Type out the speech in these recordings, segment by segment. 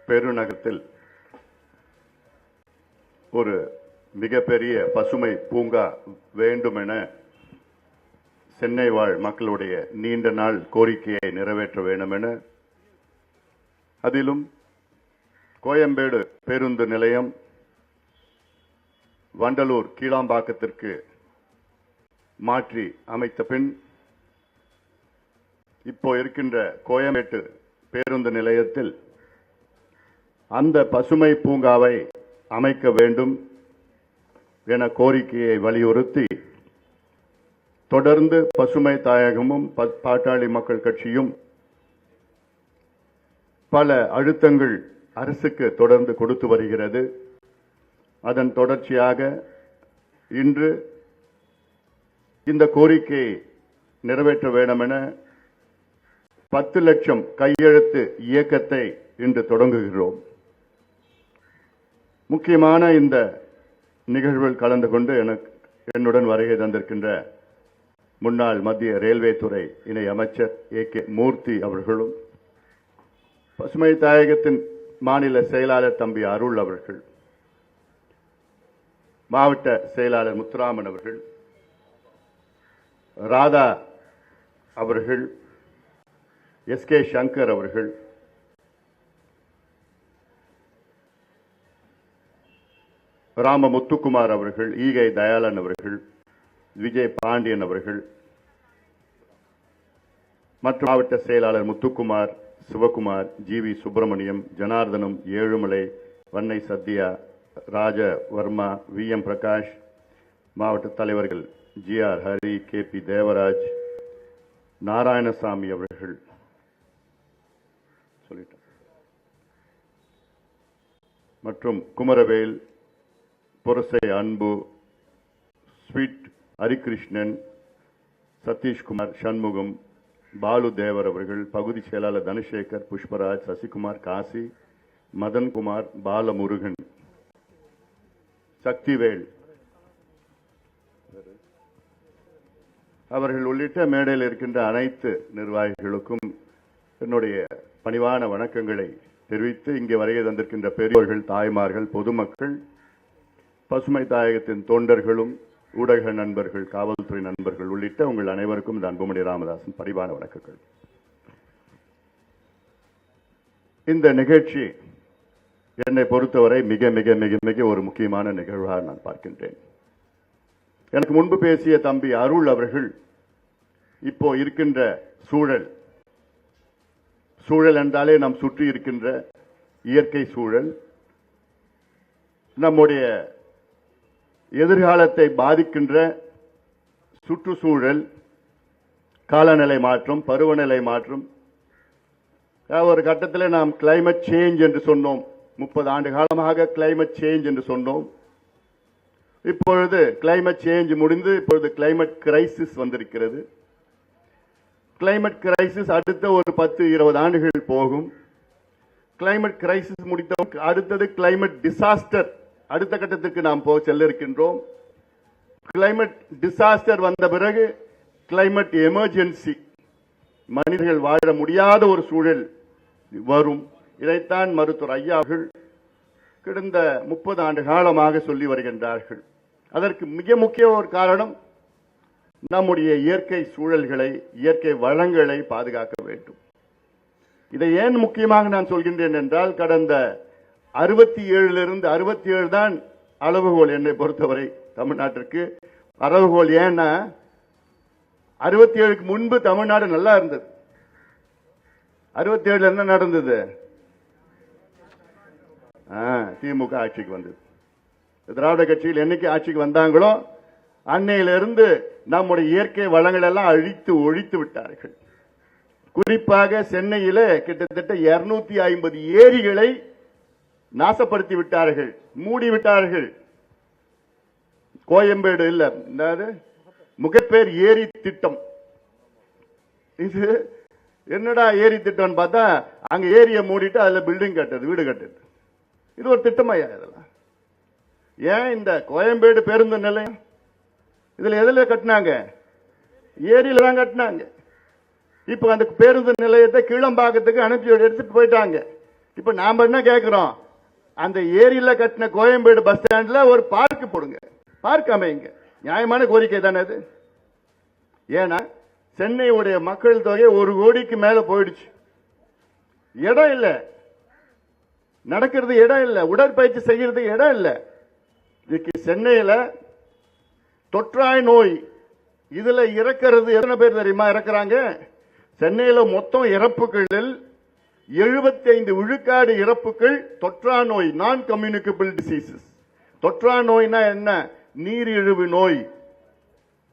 பெருநகரத்தில் ஒரு மிகப்பெரிய பசுமை பூங்கா வேண்டுமென சென்னை வாழ் மக்களுடைய நீண்ட நாள் கோரிக்கையை நிறைவேற்ற வேண்டும் என, அதிலும் கோயம்பேடு பேருந்து நிலையம் வண்டலூர் கீழாம்பாக்கத்திற்கு மாற்றி அமைத்த பின் இப்போ இருக்கின்ற கோயம்பேட்டு பேருந்து நிலையத்தில் அந்த பசுமை பூங்காவை அமைக்க வேண்டும் என கோரிக்கையை வலியுறுத்தி தொடர்ந்து பசுமை தாயகமும் பாட்டாளி மக்கள் கட்சியும் பல அழுத்தங்கள் அரசுக்கு தொடர்ந்து கொடுத்து வருகிறது. அதன் தொடர்ச்சியாக இன்று இந்த கோரிக்கையை நிறைவேற்ற வேண்டும் என 10 லட்சம் கையெழுத்து இயக்கத்தை இன்று தொடங்குகிறோம். முக்கியமான இந்த நிகழ்வில் கலந்து கொண்டு என்னுடன் வருகை தந்திருக்கின்ற முன்னாள் மத்திய ரயில்வே துறை இணை அமைச்சர் A.K. மூர்த்தி அவர்களும், பசுமை தாயகத்தின் மாநில செயலாளர் தம்பி அருள் அவர்கள், மாவட்ட செயலாளர் முத்துராமன் அவர்கள், ராதா அவர்கள், S.K. சங்கர் அவர்கள், ராம முத்துக்குமார் அவர்கள், ஈகை தயாளன் அவர்கள், விஜய் பாண்டியன் அவர்கள் மற்றும் மாவட்ட செயலாளர் முத்துக்குமார், சிவகுமார், ஜி.வி. சுப்பிரமணியம், ஜனார்தனம், ஏழுமலை, வன்னை சத்யா, ராஜவர்மா, V.M. பிரகாஷ், மாவட்ட தலைவர்கள் G.R. ஹரி, K.P. தேவராஜ், நாராயணசாமி அவர்கள் மற்றும் குமரவேல், புரசை அன்பு, ஸ்வீட் ஹரிகிருஷ்ணன், சதீஷ்குமார், சண்முகம், பாலு தேவர் அவர்கள், பகுதி செயலாளர் தனசேகர், புஷ்பராஜ், சசிகுமார், காசி, மதன்குமார், பாலமுருகன், சக்திவேல் அவர்கள் உள்ளிட்ட மேடையில் இருக்கின்ற அனைத்து நிர்வாகிகளுக்கும் என்னுடைய பணிவான வணக்கங்களை தெரிவித்து, இங்கே வருகை தந்திருக்கின்ற பெரியோர்கள், தாய்மார்கள், பொதுமக்கள், பசுமை தாயகத்தின் தொண்டர்களும், ஊடக நண்பர்கள், காவல்துறை நண்பர்கள் உள்ளிட்ட உங்கள் அனைவருக்கும் இந்த அன்புமணி ராமதாசன் பணிவான வணக்கங்கள். இந்த நிகழ்ச்சி என்னை பொறுத்தவரை மிக மிக மிக மிக ஒரு முக்கியமான நிகழ்வாக நான் பார்க்கின்றேன். எனக்கு முன்பு பேசிய தம்பி அருள் அவர்கள் இப்போ இருக்கின்ற சூழல் என்றாலே நாம் சுற்றி இருக்கின்ற இயற்கை சூழல், நம்முடைய எதிர்காலத்தை பாதிக்கின்ற சுற்றுச்சூழல், காலநிலை மாற்றம், பருவநிலை மாற்றம். ஒரு கட்டத்தில் நாம் கிளைமேட் சேஞ்ச் என்று சொன்னோம். 30 ஆண்டு காலமாக கிளைமேட் சேஞ்ச் என்று சொன்னோம். இப்பொழுது கிளைமேட் சேஞ்ச் முடிந்து இப்பொழுது கிளைமேட் கிரைசிஸ் வந்திருக்கிறது. கிளைமேட் கிரைசிஸ் அடுத்த ஒரு 10-20 ஆண்டுகள் போகும். கிளைமேட் கிரைசிஸ் முடித்த அடுத்தது கிளைமேட் டிசாஸ்டர், அடுத்த கட்டத்திற்கு நாம் செல்ல இருக்கின்றோம். கிளைமேட் டிசாஸ்டர் வந்த பிறகு கிளைமேட் எமர்ஜென்சி, மனிதர்கள் வாழ முடியாத ஒரு சூழல் வரும். இதைத்தான் மருத்துவர் ஐயா அவர்கள் கடந்த 30 ஆண்டு காலமாக சொல்லி வருகின்றார்கள். அதற்கு மிக முக்கிய ஒரு காரணம் நம்முடைய இயற்கை சூழல்களை, இயற்கை வளங்களை பாதுகாக்க வேண்டும். இதை ஏன் முக்கியமாக நான் சொல்கின்றேன் என்றால், கடந்த 67 தான் அளவுகோல் என்னை பொறுத்தவரை தமிழ்நாட்டிற்கு. அளவுகோல் ஏன்னா 67க்கு முன்பு தமிழ்நாடு நல்லா இருந்தது. 67 என்ன நடந்தது? திமுக ஆட்சிக்கு வந்தது. திராவிட கட்சியில் என்னைக்கு ஆட்சிக்கு வந்தாங்களோ அன்னையிலிருந்து நம்முடைய இயற்கை வளங்கள் எல்லாம் அழித்து ஒழித்து விட்டார்கள். குறிப்பாக சென்னையில கிட்டத்தட்ட 250 ஏரிகளை நாசப்படுத்தி விட்டார்கள், மூடிவிட்டார்கள். கோயம்பேடு இல்ல, முகப்பேர் ஏரி திட்டம். இது என்னடா ஏரி திட்டம் பார்த்தா அங்க ஏரியை மூடிட்டு அதுல பில்டிங் கட்டுறது, வீடு கட்டுறது. இது ஒரு திட்டமாயா இதெல்லாம்? ஏன் இந்த கோயம்பேடு பேருந்து நிலையம் இதுல எதுல கட்டினாங்க? ஏரியில தான் கட்டினாங்க. இப்ப அந்த பேருந்து நிலையத்தை கீழம்பாக்கத்துக்கு அனுப்பி எடுத்துட்டு போயிட்டாங்க. இப்ப நாம என்ன கேட்கிறோம், அந்த ஏரியில கட்டின கோயம்பேடு பஸ் ஸ்டாண்ட்ல ஒரு பார்க் போடுங்க, பார்க் அமைங்க. நியாயமான கோரிக்கை தானே அது. ஏன்னா சென்னையுடைய மக்கள் தொகை 1 கோடிக்கு மேல போயிடுச்சு. இடம் இல்ல, நடக்கிறது இடம் இல்ல, உடற்பயிற்சி செய்யறது இடம் இல்ல. இன்னைக்கு சென்னையில தொற்றாய் நோய் இதுல இறக்கிறது எத்தனை பேர் தெரியுமா இறக்குறாங்க? சென்னையில மொத்தம் இறப்புகளில் 75 விழுக்காடு இறப்புகள் தொற்றா நோய், நான் கம்யூனிகபிள் டிசீசஸ். தொற்றா நோய்னா என்ன? நீரிழிவு நோய்,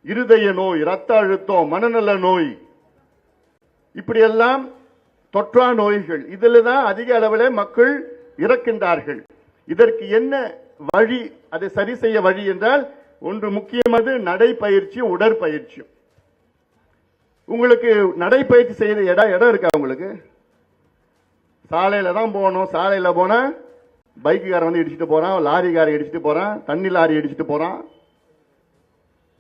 இருதய நோய், ரத்த அழுத்தம், மனநல நோய், இப்படி எல்லாம் தொற்றா நோய்கள். இதுல தான் அதிக அளவில் மக்கள் இறக்கின்றார்கள். இதற்கு என்ன வழி, அதை சரி செய்ய வழி என்றால் ஒன்று முக்கியமானது நடைப்பயிற்சி, உடற்பயிற்சி. உங்களுக்கு நடைப்பயிற்சி செய்த இடம் இருக்கா? உங்களுக்கு சாலையில தான் போகணும். சாலையில போனா பைக்குக்காரன் வந்து இடிச்சுட்டு போறான், லாரிக்காரன் இடிச்சுட்டு போறான், தண்ணி லாரி இடிச்சுட்டு போறான்,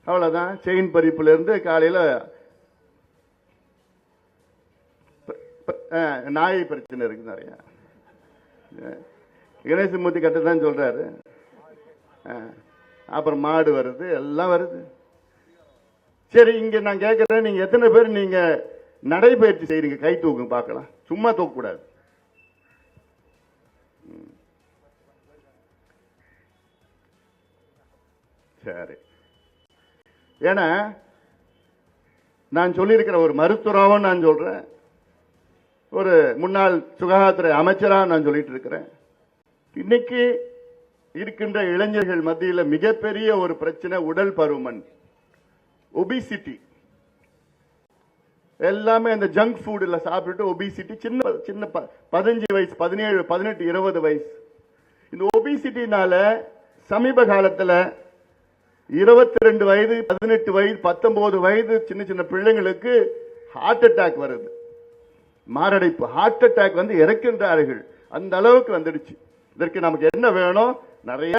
அவ்வளவுதான். செயின் பறிப்புல இருந்து காலையில நாய் பிரச்சனை இருக்கு நிறைய. கணேசமூர்த்தி கட்டதான் சொல்றாரு. அப்புறம் மாடு வருது, எல்லாம் வருது. சரி, இங்க நான் கேட்கிறேன், நீங்க எத்தனை பேர் நீங்க நடைபயிற்சி செய்றீங்க? கை தூக்குங்க பார்க்கலாம். சும்மா தூக்க கூடாது. சரி, ஏன்னா நான் சொல்லியிருக்கிற ஒரு மருத்துவராகவும் நான் சொல்றேன், ஒரு முன்னாள் சுகாதாரத்துறை அமைச்சராக நான் சொல்லிட்டு இருக்கிறேன். இன்னைக்கு இருக்கின்ற இளைஞர்கள் மத்தியில் மிகப்பெரிய ஒரு பிரச்சனை உடல் பருமன், ஒபிசிட்டி. எல்லாமே அந்த ஜங்க் ஃபுட்ல சாப்பிட்டு ஒபிசிட்டி. சின்ன சின்ன 15 வயசு, 17, 18, 20 வயசு. இந்த ஒபிசிட்டினால சமீப காலத்தில் 22 வயது, 18 வயது, 19 வயது சின்ன சின்ன பிள்ளைங்களுக்கு ஹார்ட் அட்டாக் வருது. மாரடைப்பு, ஹார்ட் அட்டாக் வந்து இறக்கின்றார்கள். அந்த அளவுக்கு வந்துடுச்சு. இதற்கு நமக்கு என்ன வேணும்? நிறைய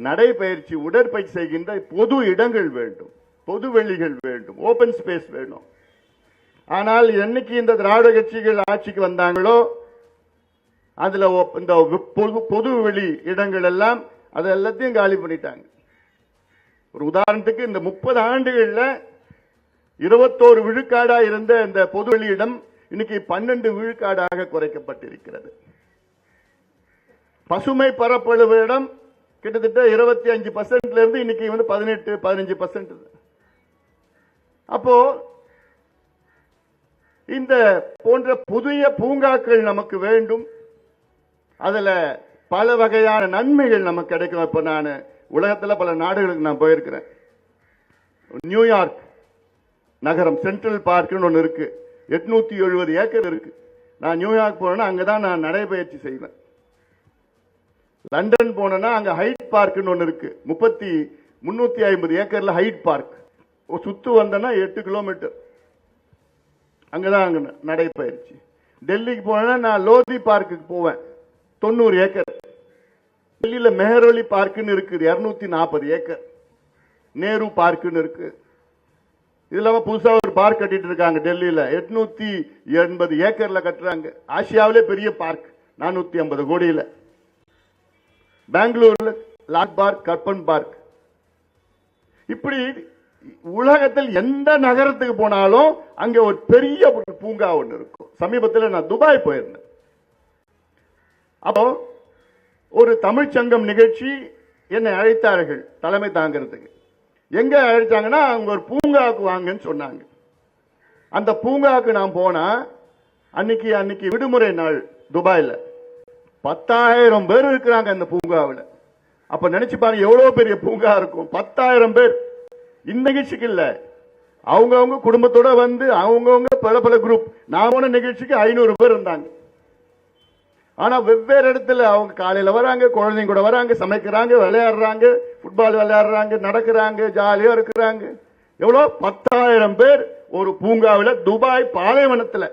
நடைபயிற்சி, உடற்பயிற்சி செய்கின்ற பொது இடங்கள் வேண்டும், பொது வெளிகள் வேண்டும், ஓபன் ஸ்பேஸ் வேணும். ஆனால் என்னைக்கு இந்த திராவிட கட்சிகள் ஆட்சிக்கு வந்தாங்களோ அதுல இந்த பொது வெளி இடங்கள் எல்லாம் அது எல்லாத்தையும் காலி பண்ணிட்டாங்க. ஒரு உதாரணத்துக்கு இந்த 30 ஆண்டுகள்ல 21 விழுக்காடா இருந்த இந்த பொது வெளியிடம் இன்னைக்கு 12 விழுக்காடாக குறைக்கப்பட்டிருக்கிறது. பசுமை பரப்பளவு இடம் கிட்டத்தட்ட 25% இருந்து இன்னைக்கு வந்து 18, 15%. அப்போ இந்த போன்ற புதிய பூங்காக்கள் நமக்கு வேண்டும். அதுல பல வகையான நன்மைகள் நமக்கு கிடைக்கும். இப்ப நான் உலகத்துல பல நாடுகளுக்கு நான் போயிருக்கிறேன். நியூயார்க் நகரம் சென்ட்ரல் பார்க்னு ஒன்று இருக்கு, 870 ஏக்கர் இருக்கு. நான் நியூயார்க் போனேன்னா அங்கதான் நான் நடைபயிற்சி செய்வேன். லண்டன் போனேன்னா அங்க ஹைட் பார்க்னு ஒன்று இருக்கு, 350 ஏக்கர்ல ஹைட் பார்க். சுத்து வந்தேன்னா 8 கிலோமீட்டர், அங்கதான் அங்க நடைபயிற்சி. டெல்லிக்கு போனா நான் லோதி பார்க்குக்கு போவேன், 90 ஏக்கர். டெல்லியில மெஹரோலி பார்க்குன்னு இருக்குது, 240 ஏக்கர். நேரு பார்க்குன்னு இருக்கு. இதுல புதுசா ஒரு பார்க் கட்டிட்டு இருக்காங்க டெல்லியில, 880 ஏக்கர்ல கட்டுறாங்க. ஆசியாவிலே பெரிய பார்க், 450 கோடியில. பெங்களூர்ல லாட் பார்க், கற்பன் பார்க். இப்படி உலகத்தில் எந்த நகரத்துக்கு போனாலும் அங்க ஒரு பெரிய பூங்கா ஒன்று இருக்கும். சமீபத்தில் நான் துபாய் போயிருந்தேன். அப்போ ஒரு தமிழ்ச்சங்கம் நிகழ்ச்சி என்னை அழைத்தார்கள் தலைமை தாங்கிறதுக்கு. எங்க அழைச்சாங்கன்னா அங்க ஒரு பூங்காவுக்கு வாங்கன்னு சொன்னாங்க. அந்த பூங்காவுக்கு நான் போனா அன்னைக்கு விடுமுறை நாள் துபாயில 10,000 பேர் இருக்கிறாங்க அந்த பூங்காவில். அப்ப நினைச்சு பாருங்க எவ்வளவு பெரிய பூங்கா இருக்கும். 10,000 பேர். இந்த நிகழ்ச்சிக்கு இல்ல, அவங்கவுங்க குடும்பத்தோட வந்து அவங்கவுங்க பல குரூப். நான் போன நிகழ்ச்சிக்கு 500 பேர் இருந்தாங்க. ஆனா வெவ்வேறு இடத்துல அவங்க காலையில வராங்க, குழந்தைங்க கூட வராங்க, சமைக்கிறாங்க, விளையாடுறாங்க, ஃபுட்பால் விளையாடுறாங்க, நடக்கிறாங்க, ஜாலியா இருக்கிறாங்க. எவ்வளவு? 10,000 பேர் ஒரு பூங்காவில் துபாய் பாலைவனத்துல.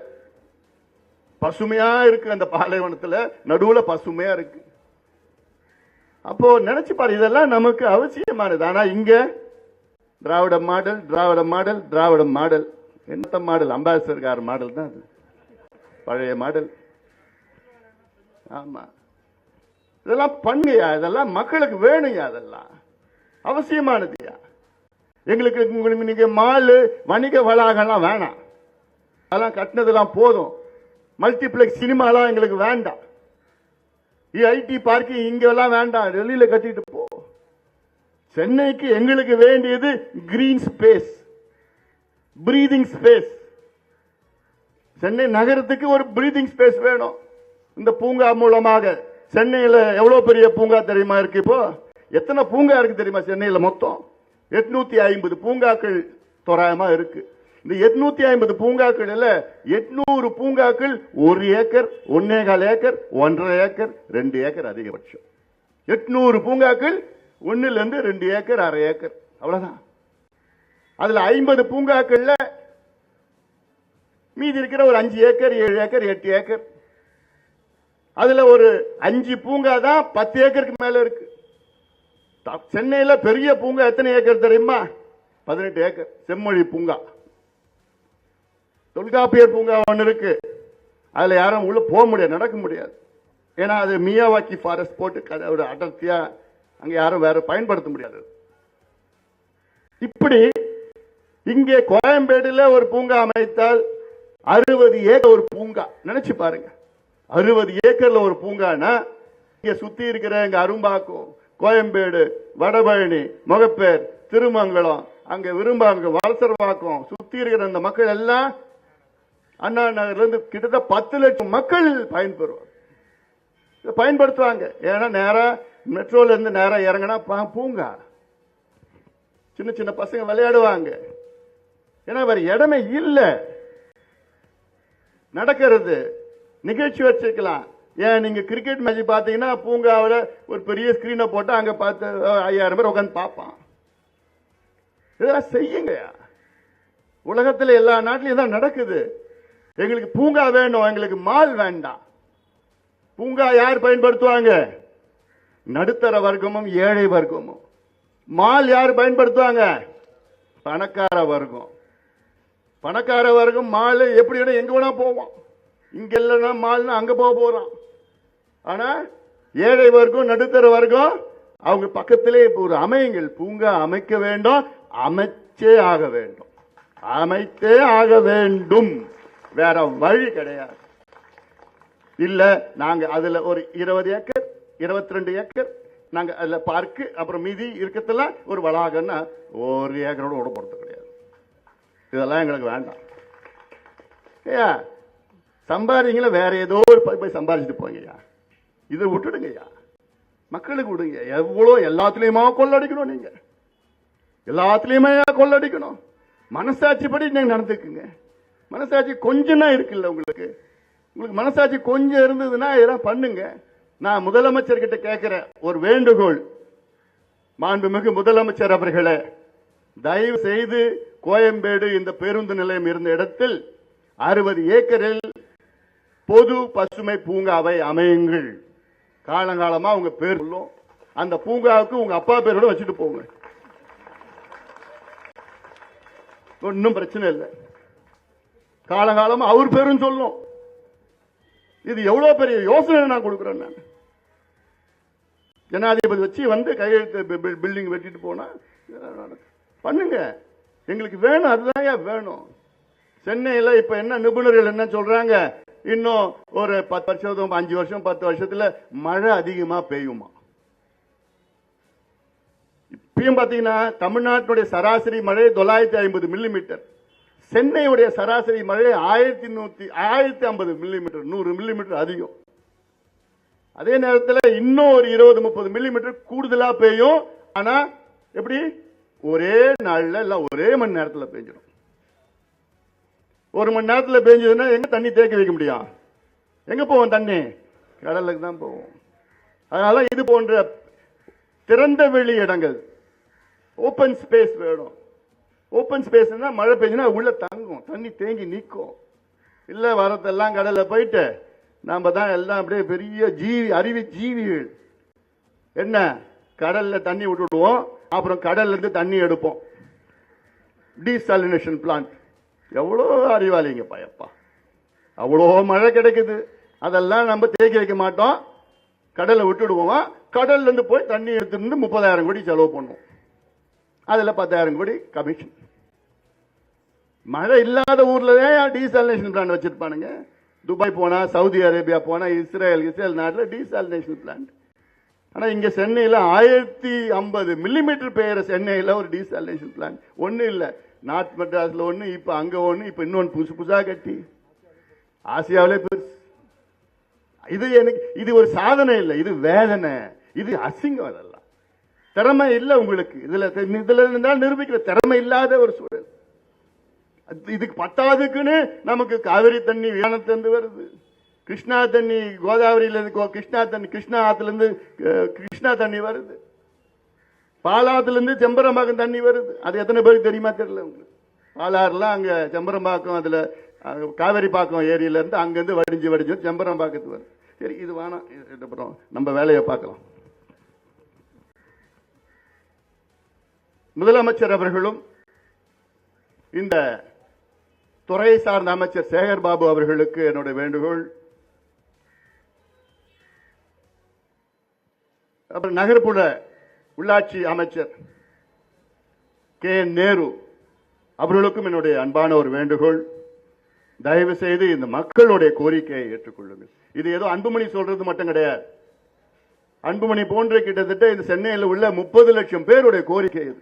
பசுமையா இருக்கு அந்த பாலைவனத்துல, நடுவுல பசுமையா இருக்கு. அப்போ நினைச்சு பாரு, இதெல்லாம் நமக்கு அவசியமானது. ஆனா இங்க திராவிட மாடல், திராவிட மாடல், திராவிட மாடல். என்ன மாடல்? அம்பாசிடர் கார் மாடல் தான் அது, பழைய மாடல். ஆமா, இதெல்லாம் பண்ணுயா, இதெல்லாம் மக்களுக்கு வேணுயா, அதெல்லாம் அவசியமானதுயா. எங்களுக்கு உங்களுக்கு நீங்க மாலு வணிக வளாகம்லாம் வேணாம், அதெல்லாம் கட்டினதெல்லாம் போதும். மல்டிபிளெக்ஸ் சினிமாலாம் எங்களுக்கு வேண்டாம். ஐடி பார்க்கிங் இங்கெல்லாம் வேண்டாம், டெல்லியில கட்டிட்டு போ. சென்னைக்கு எங்களுக்கு வேண்டியது green space, breathing space. Chennai நகரத்துக்கு ஒரு பிரீதிங் ஸ்பேஸ் வேணும். இந்த பூங்கா மூலமாக சென்னையில் எவ்வளவு பெரிய பூங்கா தெரியுமா இருக்கு? இப்போ எத்தனை பூங்கா இருக்கு தெரியுமா சென்னையில்? மொத்தம் 850 பூங்காக்கள் தோராயமா இருக்கு. இந்த 850 பூங்காக்கள் 800 பூங்காக்கள் 1 ஏக்கர், 1.25 ஏக்கர், 1.5 ஏக்கர், 2 ஏக்கர் அதிகபட்சம். 800 பூங்காக்கள் 1 to 2 ஏக்கர், 1/2 ஏக்கர், அவ்வளவுதான். அதுல 50 பூங்காக்கள்ல மீதி இருக்கிற ஒரு 5 ஏக்கர், 7 ஏக்கர், 8 ஏக்கர். அதுல ஒரு 5 பூங்கா தான் 10 ஏக்கருக்கு மேல இருக்கு. சென்னையில பெரிய பூங்கா எத்தனை ஏக்கர் தெரியுமா? 18 ஏக்கர். செம்மொழி பூங்கா, தொல்காப்பியர் பூங்கா ஒன்று இருக்கு. அதுல யாரும் உள்ள போக முடியாது, நடக்க முடியாது. ஏன்னா அது மியாவாக்கி ஃபாரஸ்ட் போட்டு ஒரு அடர்த்தியா அங்க யாரும் வேற பயன்படுத்த முடியாது. இப்படி இங்கே கோயம்பேடுல ஒரு பூங்கா அமைத்தால் 60 ஏக்கர் ஒரு பூங்கா. நினைச்சு பாருங்க, 60 ஏக்கர்ல ஒரு பூங்கானா இங்க சுத்தி இருக்கிற எங்க அரும்பாக்கம், கோயம்பேடு, வடபழனி, முகப்பேர், திருமங்கலம், அங்க விரும்பாங்க, வலசரவாக்கம் சுத்தி இருக்கிற அந்த மக்கள் எல்லாம் அண்ணா நகர்ல இருந்து கிட்டத்தட்ட 10 லட்சம் மக்கள் பயன்படுத்துவாங்க. ஏன்னா நேரா மெட்ரோல இருந்து நேரா இறங்கினா பூங்கா, சின்ன சின்ன பசங்க விளையாடுவாங்க. ஏன்னா வேற இடமே இல்ல. நடக்கிறது நிகழ்ச்சி வச்சிருக்கலாம். ஏன் நீங்க கிரிக்கெட் மேட்ச் பாத்தீங்கன்னா பூங்காவில் ஒரு பெரிய ஸ்கிரீனை போட்டு அங்க பார்த்து 5000 பேர் உட்காந்து பார்ப்பான். இதெல்லாம் செய்யுங்க. உலகத்தில் எல்லா நாட்டிலும் தான் நடக்குது. எங்களுக்கு பூங்கா வேணும், எங்களுக்கு மால் வேண்டாம். பூங்கா யார் பயன்படுத்துவாங்க? நடுத்தர வர்க்கமும் ஏழை வர்க்கமும். மால் யார் பயன்படுத்துவாங்க? பணக்கார வர்க்கம். பணக்கார வர்க்கம் மால் எப்படி எங்க வேணா போவோம். இங்க இல்லைன்னா மால்னா அங்க போறான். ஆனா ஏழை வர்க்கம், நடுத்தர வர்க்கம் அவங்க பக்கத்திலே ஒரு அமையுங்கள், பூங்கா அமைக்க வேண்டும், அமைச்சே ஆக வேண்டும், அமைத்தே ஆக வேண்டும். வேற வழி கிடையாது. இல்ல நாங்க அதுல ஒரு 20 ஏக்கர் 22 ஏக்கர் நாங்க அதுல பார்க்கு, அப்புறம் மீதி இருக்கிறதுல ஒரு வளாகம்னா 1 ஏக்கரோட விட போறது கிடையாது. இதெல்லாம் எங்களுக்கு வேண்டாம். சம்பாதிங்களா வேற ஏதோ போய் சம்பாதிச்சுட்டு போங்கய்யா, இதை விட்டுடுங்கய்யா, மக்களுக்கு விடுங்க. எவ்வளோ எல்லாத்துலயுமா கொள்ளடிக்கணும்? நீங்க எல்லாத்துலயுமே கொள்ளடிக்கணும். மனசாட்சிப்படி நீங்க நடந்துக்குங்க. மனசாட்சி கொஞ்சம் தான் இருக்குல்ல உங்களுக்கு. உங்களுக்கு மனசாட்சி கொஞ்சம் இருந்ததுன்னா இதெல்லாம் பண்ணுங்க. நான் முதலமைச்சர் கிட்ட கேட்கிற ஒரு வேண்டுகோள், மாண்புமிகு முதலமைச்சர் அவர்களே, தயவு செய்து கோயம்பேடு இந்த பேருந்து நிலையம் இருந்த இடத்தில் 60 ஏக்கரில் பொது பசுமை பூங்காவை அமையுங்கள். காலங்காலமா உங்க பேர் சொல்லும். அந்த பூங்காவுக்கு உங்க அப்பா பேரோட வச்சுட்டு போங்க, ஒன்னும் பிரச்சனை இல்லை. காலங்காலமா அவர் பேரும் சொல்லும். இது எவ்வளவு பெரிய யோசனை நான் கொடுக்கிறேன். நான் ஜனாதிபதி வச்சு வந்து கையெழுத்து பில்டிங் வெட்டிட்டு போனா பண்ணுங்க. எங்களுக்கு வேணும், அதுதான் வேணும். சென்னையில இப்ப என்ன நிபுணர்கள் என்ன சொல்றாங்க? இன்னும் ஒரு 10 வருஷம் 5 வருஷம் 10 வருஷத்துல மழை அதிகமா பெய்யுமா? இப்பயும் பாத்தீங்கன்னா தமிழ்நாட்டுடைய சராசரி மழை 950 மில்லிமீட்டர், சென்னையுடைய சராசரி மழை 1050 மில்லிமீட்டர், 100 மில்லிமீட்டர் அதிகம். அதே நேரத்தில் இன்னும் ஒரு 20-30 மில்லிமீட்டர் கூடுதலா பெய்யும். ஆனா எப்படி? ஒரே நாள்ல இல்ல ஒரே மணி நேரத்தில் பெஞ்சிடும். 1 மணி நேரத்தில் பெஞ்சதுன்னா எங்க தண்ணி தேக்க வைக்க முடியும்? எங்க போவோம்? தண்ணி கடலுக்கு தான் போவோம். அதனால இது போன்ற திறந்த வெளி இடங்கள், ஓபன் ஸ்பேஸ் வேணும். ஓபன் ஸ்பேஸ் மழை பெஞ்சுனா உள்ள தங்கும், தண்ணி தேங்கி நிற்கும். இல்ல வரதெல்லாம் கடல்ல போயிட்டு நாம தான் எல்லாம் அப்படியே பெரிய அறிவி ஜீவிகள். என்ன, கடல்ல தண்ணி விட்டுடுவோம், அப்புறம் கடல்ல இருந்து தண்ணி எடுப்போம். Desalination plant. எவ்வளோ அறிவாளிங்க பயப்பா. அவ்வளோ மழை கிடைக்குது, அதெல்லாம் நம்ம தேக்கி வைக்க மாட்டோம், கடலை விட்டுடுவோம். கடல்ல இருந்து போய் தண்ணி எடுத்துட்டு 30,000 கோடி செலவு பண்ணுவோம். அதுல 10,000 கோடி கமிஷன். மழை இல்லாத ஊர்ல டீசாலினேஷன் பிளான்ட் வச்சிருப்பானுங்க. துபாய் போனா, சவுதி அரேபியா போனா, இஸ்ரேல் நாட்டில் டீசாலினேஷன் பிளான்ட். ஆனா இங்க சென்னையில 1050 மில்லிமீட்டர் பெய்யற சென்னையில ஒரு டீசாலினேஷன் பிளான்ட் ஒண்ணு இல்ல. நார்த் மெட்ராஸ்ல ஒண்ணு, இப்ப அங்க ஒண்ணு, இப்ப இன்னொன்னு புதுசா கட்டி ஆசியாவிலே பெருசு. இது ஒரு சாதனை இல்லை, இது வேதனை, இது அசிங்கம். அதெல்லாம் திறமை இல்லை உங்களுக்கு. இதுல இருந்தால் நிரூபிக்கிற திறமை இல்லாத ஒரு சூழல். இதுக்கு பத்தாவதுக்குன்னு நமக்கு காவிரி தண்ணி வியானத்திலிருந்து வருது, கிருஷ்ணா தண்ணி கோதாவரியில கிருஷ்ணா ஆத்துல இருந்து கிருஷ்ணா தண்ணி வருது, பாலாத்துல இருந்து செம்பரம்பாக்கம் தண்ணி வருது. அது எத்தனை பேருக்கு தெரியுமா தெரியல உங்களுக்கு. பாலாறுலாம் அங்க செம்பரம்பாக்கம், அதுல காவேரி பாக்கம் ஏரியில இருந்து அங்கிருந்து வடிஞ்சு செம்பரம்பாக்கத்து வருது. சரி, இது வேணாம், அப்புறம் நம்ம வேலையை பார்க்கலாம். முதலமைச்சர் அவர்களும் இந்த துறை சார்ந்த அமைச்சர் சேகர் பாபு அவர்களுக்கு என்னுடைய வேண்டுகோள், அப்புறம் நகர்ப்புற உள்ளாட்சி அமைச்சர் கே என் நேரு அவர்களுக்கும் என்னுடைய அன்பான ஒரு வேண்டுகோள், தயவு செய்து இந்த மக்களுடைய கோரிக்கையை ஏற்றுக்கொள்ளுங்கள். இது ஏதோ அன்புமணி சொல்றது மட்டும் கிடையாது. அன்புமணி போன்ற கிட்டத்தட்ட இந்த சென்னையில் உள்ள 30 லட்சம் பேருடைய கோரிக்கை இது.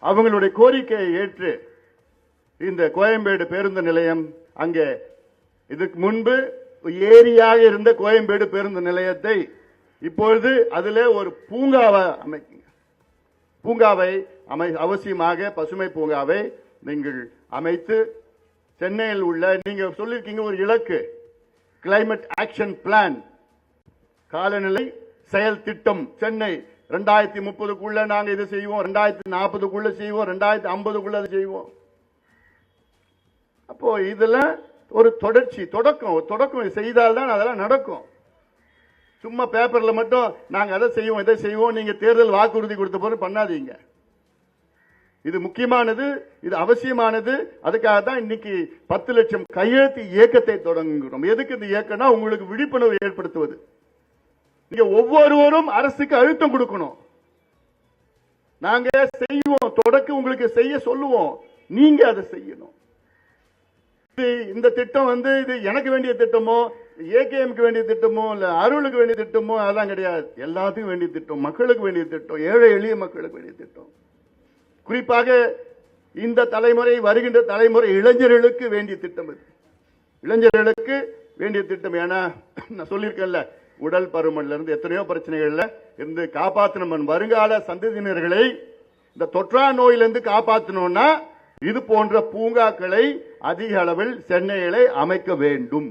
அவங்களுடைய கோரிக்கையை ஏற்று இந்த கோயம்பேடு பேருந்து நிலையம், அங்கே இதுக்கு முன்பு ஏரியாக இருந்த கோயம்பேடு பேருந்து நிலையத்தை இப்பொழுது அதிலே ஒரு பூங்காவை அமைக்குங்க. பூங்காவை அவசியமாக பசுமை பூங்காவை நீங்கள் அமைத்து சென்னையில் உள்ள, நீங்க சொல்லிருக்கீங்க ஒரு இலக்கு, கிளைமேட் ஆக்ஷன் பிளான், காலநிலை செயல் திட்டம், சென்னை 2030க்குள்ள நாங்க இது செய்வோம், 2040க்குள்ள செய்வோம், 2050க்குள்ள அது செய்வோம். அப்போ இதுல ஒரு தொடர்ச்சி, தொடக்கம் செய்தால்தான் அதெல்லாம் நடக்கும். சும்மா பேப்பர்ல மட்டும் நாங்க அதை செய்வோம் இதை செய்வோம், நீங்க தேர்தல் வாக்குறுதி கொடுத்த போது பண்ணாதீங்க. இது முக்கியமானது, இது அவசியமானது. அதுக்காகத்தான் இன்னைக்கு 10 லட்சம் கையெழுத்து இயக்கத்தை தொடங்குகிறோம். எதுக்கு இந்த இயக்கம்னா உங்களுக்கு விழிப்புணர்வு ஏற்படுத்துவது. நீங்க ஒவ்வொருவரும் அரசுக்கு அழுத்தம் கொடுக்கணும். நாங்க செய்வோம், தொடக்க உங்களுக்கு செய்ய சொல்லுவோம், நீங்க அதை செய்யணும். இந்த திட்டம் இது எனக்கு வேண்டிய திட்டமோ, ஏகேஎம்க்கு வேண்டிய திட்டமோ, இல்ல அருளுக்கு வேண்டிய திட்டமோ அதெல்லாம் கிடையாது. எல்லாத்துக்கும் வேண்டிய திட்டம், மக்களுக்கு வேண்டிய திட்டம், ஏழை எளிய மக்களுக்கு வேண்டிய திட்டம். குறிப்பாக இந்த தலைமுறை, வருகின்ற தலைமுறை இளைஞர்களுக்கு வேண்டிய திட்டம் இது. இளைஞர்களுக்கு வேண்டிய திட்டம். ஏன்னா நான் சொல்லியிருக்கேன்ல, உடல் பருமன்ல இருந்து எத்தனையோ பிரச்சனைகள்ல இருந்து காப்பாற்றணும். வருங்கால சந்ததியினர்களை இந்த தொற்றா நோயிலிருந்து காப்பாற்றணும்னா இது போன்ற பூங்காக்களை அதிக அளவில் சென்னையிலே அமைக்க வேண்டும்.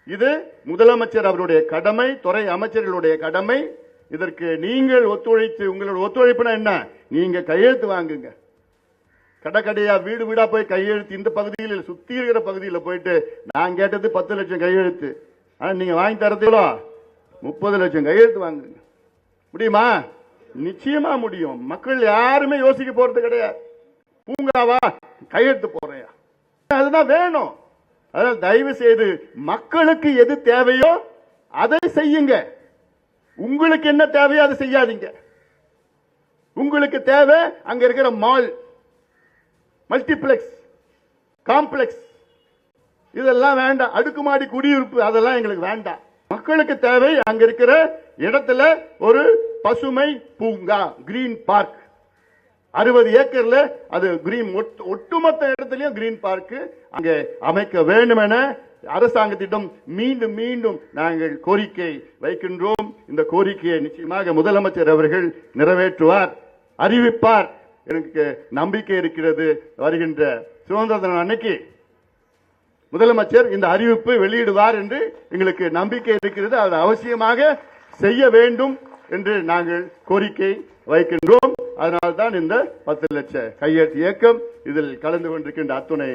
இது முதலமைச்சர் அவருடைய கடமை, துறை அமைச்சர்களுடைய கடமை. இதற்கு நீங்கள் ஒத்துழைத்து, உங்களோட ஒத்துழைப்புனா என்ன, நீங்க கையெழுத்து வாங்குங்க. கடைக்கடையா வீடு வீடா போய் கையெழுத்து, இந்த பகுதியில் சுத்தி இருக்கிற பகுதியில் போயிட்டு நான் கேட்டது 10 லட்சம் கையெழுத்து, ஆனா நீங்க வாங்கி தரதுல 30 லட்சம் கையெழுத்து வாங்குங்க. முடியுமா? நிச்சயமா முடியும். மக்கள் யாருமே யோசிக்க போறது கிடையாது. பூங்காவா கையெழுத்து போறையா, அதுதான் வேணும். அதனால் தயவு செய்து மக்களுக்கு எது தேவையோ அதை செய்யுங்க. உங்களுக்கு என்ன தேவையோ அதை செய்யாதீங்க. உங்களுக்கு தேவை அங்க இருக்கிற மால், மல்டிபிளெக்ஸ், காம்ப்ளெக்ஸ், இதெல்லாம் வேண்டாம். அடுக்குமாடி குடியிருப்பு அதெல்லாம் எங்களுக்கு வேண்டாம். மக்களுக்கு தேவை அங்க இருக்கிற இடத்துல ஒரு பசுமை பூங்கா, கிரீன் பார்க், 60 ஏக்கர்ல அது கிரீன், ஒட்டுமொத்த இடத்திலையும் கிரீன் பார்க் அங்கே அமைக்க வேண்டும் என அரசாங்கத்திடம் மீண்டும் மீண்டும் நாங்கள் கோரிக்கை வைக்கின்றோம். இந்த கோரிக்கையை நிச்சயமாக முதலமைச்சர் அவர்கள் நிறைவேற்றுவார், அறிவிப்பார். எனக்கு நம்பிக்கை இருக்கிறது. வருகின்ற சுதந்திர தின அன்னைக்கு முதலமைச்சர் இந்த அறிவிப்பு வெளியிடுவார் என்று எங்களுக்கு நம்பிக்கை இருக்கிறது. அது அவசியமாக செய்ய வேண்டும் என்று நாங்கள் கோரிக்கை வைக்கின்றோம். அதனால்தான் இந்த 10 லட்ச கையெழுத்து இயக்கம். இதில் கலந்து கொண்டிருக்கின்ற அத்துணை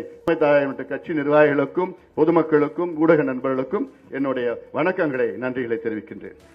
கட்சி நிர்வாகிகளுக்கும் பொதுமக்களுக்கும் ஊடக நண்பர்களுக்கும் என்னுடைய வணக்கங்களை, நன்றிகளை தெரிவிக்கின்றேன்.